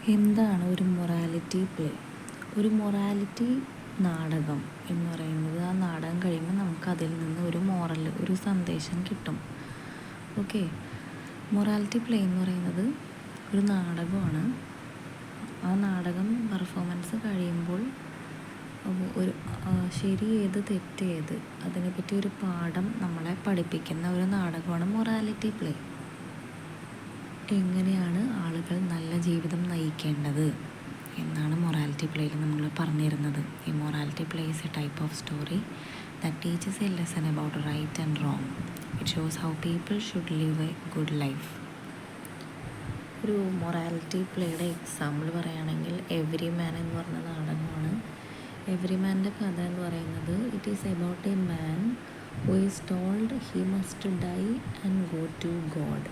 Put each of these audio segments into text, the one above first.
എന്താണ് ഒരു morality play? ഒരു മൊറാലിറ്റി നാടകം എന്ന് പറയുന്നത്, ആ നാടകം കഴിയുമ്പോൾ നമുക്ക് അതിൽ നിന്ന് ഒരു മോറൽ, ഒരു സന്ദേശം കിട്ടും. ഓക്കെ, മൊറാലിറ്റി പ്ലേ എന്ന് പറയുന്നത് ഒരു നാടകമാണ്. ആ നാടകം പെർഫോമൻസ് കഴിയുമ്പോൾ ഒരു ശരി ഏത് തെറ്റ് ഏത് അതിനെപ്പറ്റി ഒരു പാഠം നമ്മളെ പഠിപ്പിക്കുന്ന ഒരു നാടകമാണ് മൊറാലിറ്റി പ്ലേ. എങ്ങനെയാണ് ആളുകൾ നല്ല ജീവിതം നയിക്കേണ്ടത് എന്നാണ് മൊറാലിറ്റി പ്ലേയിൽ നമ്മൾ പറഞ്ഞിരുന്നത്. ഈ morality play is a type of story that teaches a lesson about right and wrong. It shows how people should live a good life. ഒരു മൊറാലിറ്റി പ്ലേയുടെ എക്സാമ്പിൾ പറയുകയാണെങ്കിൽ എവരി മാൻ എന്ന് പറഞ്ഞ നാടകമാണ്. എവരി മാൻ്റെ കഥ എന്ന് പറയുന്നത്, it is about a man who is told he must die and go to God.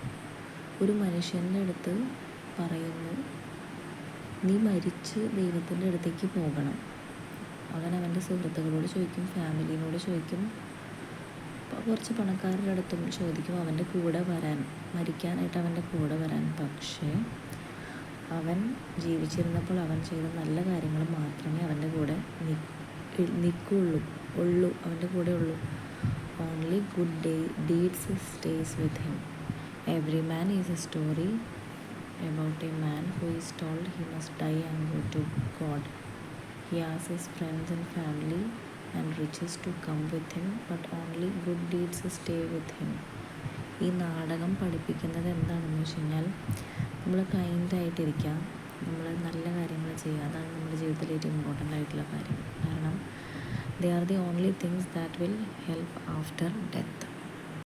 ഒരു മനുഷ്യൻ്റെ അടുത്ത് പറയുന്നു, നീ മരിച്ച് ദൈവത്തിൻ്റെ അടുത്തേക്ക് പോകണം. അവൻ അവൻ്റെ സുഹൃത്തുക്കളോട് ചോദിക്കും, ഫാമിലിനോട് ചോദിക്കും, കുറച്ച് പണക്കാരുടെ അടുത്തും ചോദിക്കും അവൻ്റെ കൂടെ വരാൻ, മരിക്കാനായിട്ട് അവൻ്റെ കൂടെ വരാൻ. പക്ഷേ അവൻ ജീവിച്ചിരുന്നപ്പോൾ അവൻ ചെയ്ത നല്ല കാര്യങ്ങൾ മാത്രമേ അവൻ്റെ കൂടെ ഉള്ളൂ, അവൻ്റെ കൂടെ ഉള്ളൂ. Only good deeds stays with him. Every man is a story about a man who is told he must die and go to God. He asks his friends and family and riches to come with him, but only good deeds stay with him. ഈ നാടകം പഠിപ്പിക്കുന്നത് എന്താണെന്ന് വെച്ച് കഴിഞ്ഞാൽ, നമ്മൾ കൈൻഡായിട്ടിരിക്കാം, നമ്മൾ നല്ല കാര്യങ്ങൾ ചെയ്യുക. അതാണ് നമ്മുടെ ജീവിതത്തിൽ ഏറ്റവും ഇമ്പോർട്ടൻ്റ് ആയിട്ടുള്ള കാര്യം. കാരണം they are the only things that will help after death.